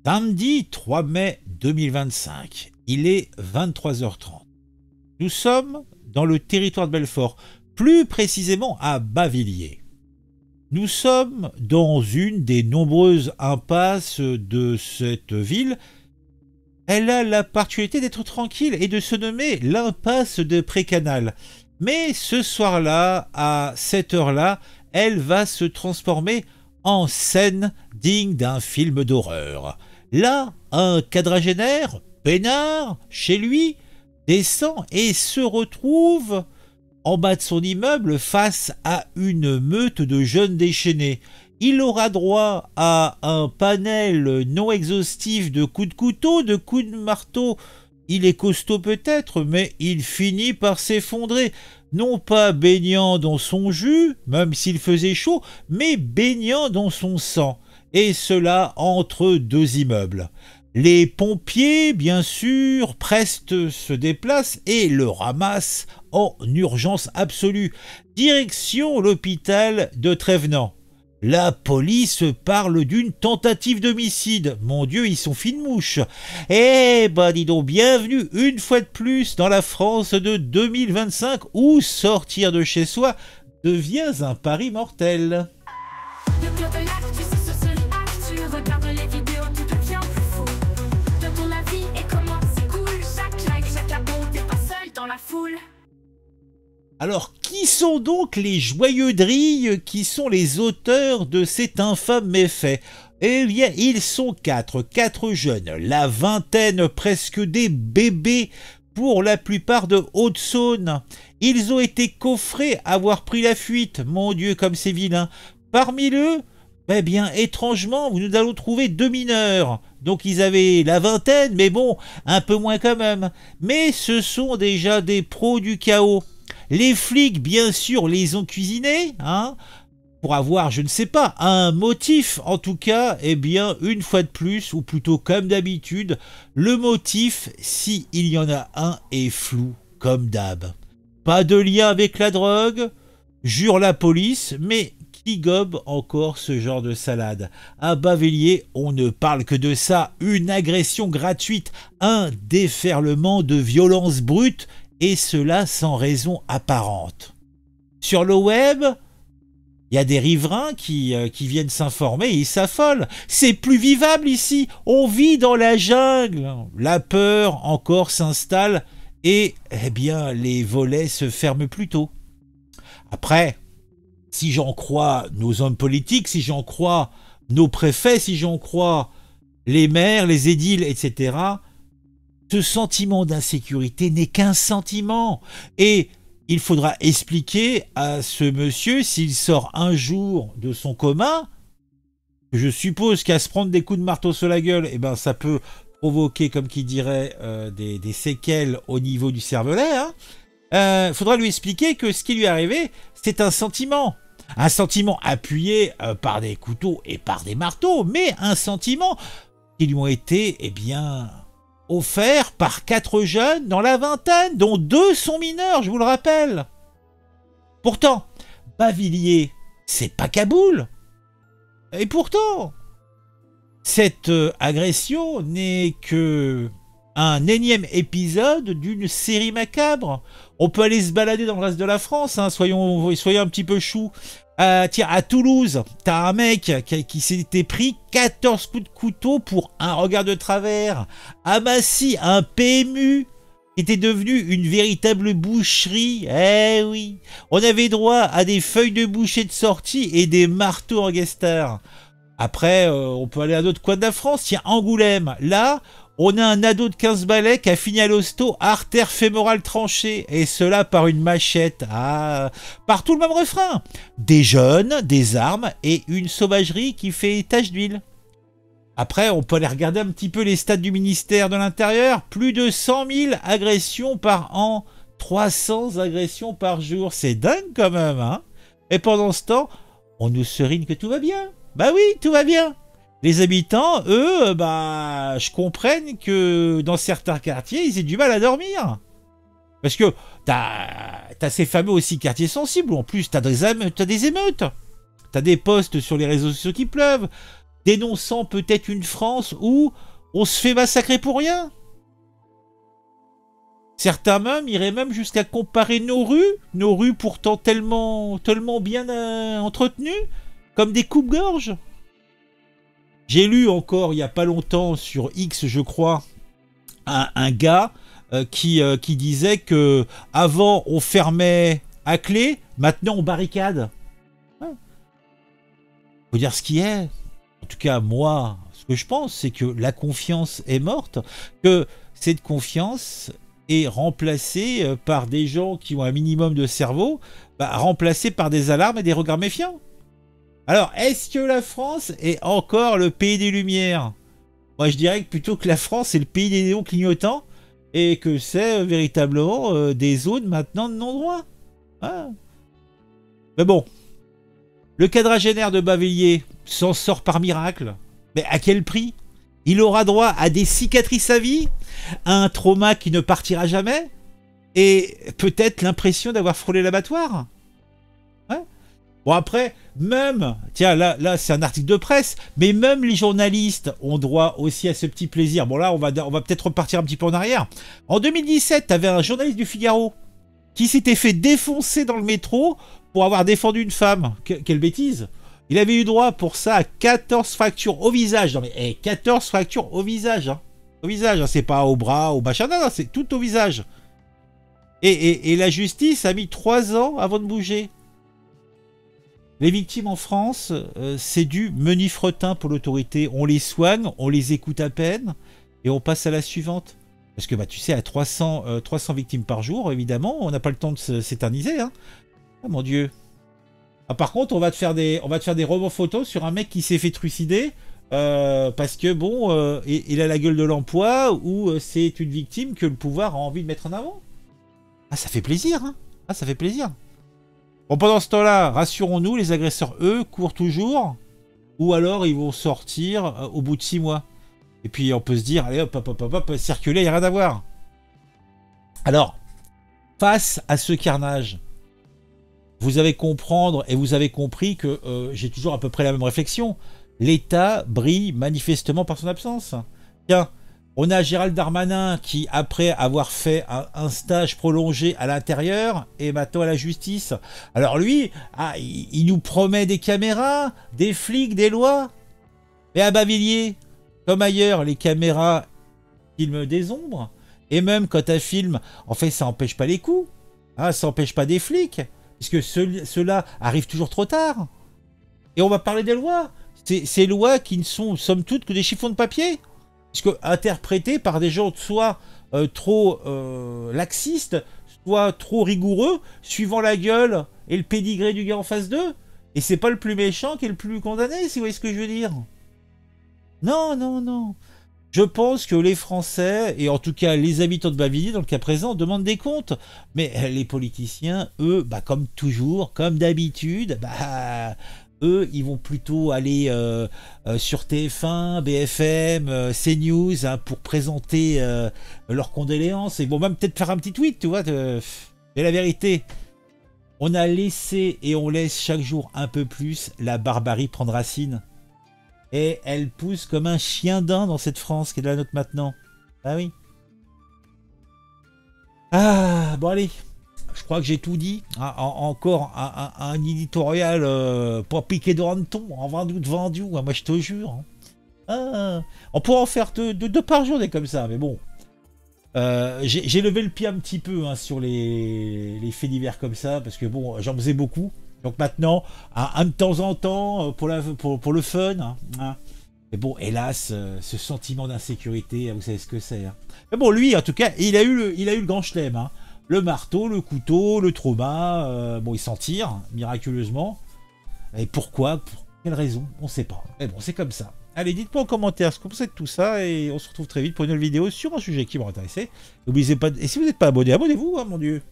Samedi 3 mai 2025, il est 23h30. Nous sommes dans le territoire de Belfort, plus précisément à Bavilliers. Nous sommes dans une des nombreuses impasses de cette ville. Elle a la particularité d'être tranquille et de se nommer l'impasse de Précanal. Mais ce soir-là, à cette heure-là, elle va se transformer en scène digne d'un film d'horreur. Là, un quadragénaire, peinard, chez lui, descend et se retrouve en bas de son immeuble face à une meute de jeunes déchaînés. Il aura droit à un panel non exhaustif de coups de couteau, de coups de marteau. Il est costaud peut-être, mais il finit par s'effondrer. Non pas baignant dans son jus, même s'il faisait chaud, mais baignant dans son sang. Et cela entre deux immeubles. Les pompiers, bien sûr, prestent se déplacent et le ramassent en urgence absolue. Direction l'hôpital de Trévenans. La police parle d'une tentative d'homicide. Mon Dieu, ils sont fines mouches. Eh ben dis donc, bienvenue une fois de plus dans la France de 2025 où sortir de chez soi devient un pari mortel. Alors, qui sont donc les joyeux drilles qui sont les auteurs de cet infâme méfait? Eh bien, ils sont quatre jeunes, la vingtaine, presque des bébés, pour la plupart de Haute-Saône. Ils ont été coffrés à avoir pris la fuite, mon Dieu, comme c'est vilain. Parmi eux, eh bien, étrangement, nous allons trouver deux mineurs. Donc ils avaient la vingtaine, mais bon, un peu moins quand même. Mais ce sont déjà des pros du chaos. Les flics, bien sûr, les ont cuisinés, hein, pour avoir, je ne sais pas, un motif. En tout cas, eh bien, une fois de plus, ou plutôt comme d'habitude, le motif, s'il y en a un, est flou, comme d'hab. Pas de lien avec la drogue, jure la police, mais qui gobe encore ce genre de salade? À Bavilliers, on ne parle que de ça, une agression gratuite, un déferlement de violence brute, et cela sans raison apparente. Sur le web, il y a des riverains qui viennent s'informer et ils s'affolent. C'est plus vivable ici, on vit dans la jungle. La peur encore s'installe et eh bien, les volets se ferment plus tôt. Après, si j'en crois nos hommes politiques, si j'en crois nos préfets, si j'en crois les maires, les édiles, etc., ce sentiment d'insécurité n'est qu'un sentiment. Et il faudra expliquer à ce monsieur, s'il sort un jour de son coma, je suppose qu'à se prendre des coups de marteau sur la gueule, eh ben, ça peut provoquer, comme qui dirait, des séquelles au niveau du cervelet. Hein. Faudra lui expliquer que ce qui lui est arrivé, c'est un sentiment. Un sentiment appuyé par des couteaux et par des marteaux, mais un sentiment qui lui ont été, eh bien, offert par quatre jeunes dans la vingtaine, dont deux sont mineurs, je vous le rappelle. Pourtant, Bavilliers, c'est pas Kaboul. Et pourtant, cette agression n'est que un énième épisode d'une série macabre. On peut aller se balader dans le reste de la France, hein, soyons un petit peu choux. Tiens, à Toulouse, t'as un mec qui s'était pris 14 coups de couteau pour un regard de travers. À Massy, un PMU était devenu une véritable boucherie. Eh oui, on avait droit à des feuilles de boucher de sortie et des marteaux en guest-star. Après, on peut aller à d'autres coins de la France. Tiens, Angoulême, là, on a un ado de 15 balais qui a fini à l'hosto, artère fémorale tranchée, et cela par une machette. Ah, partout le même refrain. Des jeunes, des armes et une sauvagerie qui fait tache d'huile. Après, on peut aller regarder un petit peu les stats du ministère de l'Intérieur. Plus de 100 000 agressions par an, 300 agressions par jour. C'est dingue quand même, hein. Et pendant ce temps, on nous serine que tout va bien. Bah oui, tout va bien. Les habitants, eux, bah, je comprenne que dans certains quartiers, ils aient du mal à dormir. Parce que t'as ces fameux aussi quartiers sensibles où en plus t'as des émeutes. T'as des posts sur les réseaux sociaux qui pleuvent. dénonçant peut-être une France où on se fait massacrer pour rien. Certains même iraient même jusqu'à comparer nos rues pourtant tellement bien entretenues, comme des coupes-gorge. J'ai lu encore il n'y a pas longtemps sur X, je crois, un gars qui disait que avant on fermait à clé, maintenant on barricade. Ouais. Faut dire ce qui est. En tout cas, moi, ce que je pense, c'est que la confiance est morte, que cette confiance est remplacée par des gens qui ont un minimum de cerveau, remplacés par des alarmes et des regards méfiants. Alors, est-ce que la France est encore le pays des Lumières? Moi, je dirais que plutôt que la France, c'est le pays des néons clignotants et que c'est véritablement des zones maintenant de non-droit. Ah. Mais bon, le quadragénaire de Bavilliers s'en sort par miracle. Mais à quel prix? Il aura droit à des cicatrices à vie, à un trauma qui ne partira jamais, et peut-être l'impression d'avoir frôlé l'abattoir. Ouais. Bon après, même, tiens là c'est un article de presse, mais même les journalistes ont droit aussi à ce petit plaisir. Bon là on va peut-être repartir un petit peu en arrière. En 2017, tu avais un journaliste du Figaro qui s'était fait défoncer dans le métro pour avoir défendu une femme. Quelle bêtise! Il avait eu droit pour ça à 14 fractures au visage. Non mais 14 fractures au visage. Hein. Au visage, hein. C'est pas au bras, au machin. Non, c'est tout au visage. Et la justice a mis 3 ans avant de bouger. Les victimes en France, c'est du menu fretin pour l'autorité. On les soigne, on les écoute à peine et on passe à la suivante. Parce que tu sais, à 300 victimes par jour, évidemment, on n'a pas le temps de s'éterniser. Hein. Oh mon Dieu. Ah, par contre, on va te faire des romans photos sur un mec qui s'est fait trucider parce que bon, il a la gueule de l'emploi ou c'est une victime que le pouvoir a envie de mettre en avant. Ah, ça fait plaisir, hein. Ah, ça fait plaisir. Bon, pendant ce temps-là, rassurons-nous, les agresseurs, eux, courent toujours, ou alors ils vont sortir au bout de 6 mois. Et puis on peut se dire, allez hop, circuler, il n'y a rien à voir. Alors, face à ce carnage, vous avez comprendre et vous avez compris que j'ai toujours à peu près la même réflexion. L'État brille manifestement par son absence. Tiens, on a Gérald Darmanin qui, après avoir fait un stage prolongé à l'intérieur, est maintenant à la justice. Alors lui, il nous promet des caméras, des flics, des lois. Mais à Bavilliers, comme ailleurs, les caméras filment des ombres. Et même quand un film, en fait, ça n'empêche pas les coups. Hein, ça n'empêche pas des flics. Puisque ceux-là arrivent toujours trop tard. Et on va parler des lois. Ces lois qui ne sont, somme toute, que des chiffons de papier. Puisque interprétés par des gens soit trop laxistes, soit trop rigoureux, suivant la gueule et le pédigré du gars en face d'eux. Et c'est pas le plus méchant qui est le plus condamné, si vous voyez ce que je veux dire. Non, non, non. Je pense que les Français, et en tout cas les habitants de Bavilliers, dans le cas présent, demandent des comptes. Mais les politiciens, eux, comme toujours, comme d'habitude, eux, ils vont plutôt aller sur TF1, BFM, CNews, hein, pour présenter leurs condoléances. Et vont même peut-être faire un petit tweet, tu vois. Mais la vérité, on a laissé et on laisse chaque jour un peu plus la barbarie prendre racine. Et elle pousse comme un chien d'Inde dans cette France qui est la nôtre maintenant. Ah oui. Ah, bon allez. Je crois que j'ai tout dit. Encore un éditorial pour piquer de hanneton. En vendu. Moi je te jure. Hein. On pourrait en faire deux par jour des comme ça. Mais bon. J'ai levé le pied un petit peu sur les faits divers comme ça. Parce que bon, j'en faisais beaucoup. Donc maintenant, un de temps en temps, pour le fun. Hein. Mais bon, hélas, ce sentiment d'insécurité, vous savez ce que c'est. Hein. Mais bon, lui, en tout cas, il a eu le grand chelem. Hein. Le marteau, le couteau, le trauma. Bon, il s'en tire, miraculeusement. Et pourquoi? Pour quelle raison? On ne sait pas. Mais bon, c'est comme ça. Allez, dites-moi en commentaire ce que vous pensez de tout ça. Et on se retrouve très vite pour une nouvelle vidéo sur un sujet qui m'intéresse. N'oubliez pas, et si vous n'êtes pas abonné, abonnez-vous, hein, mon Dieu.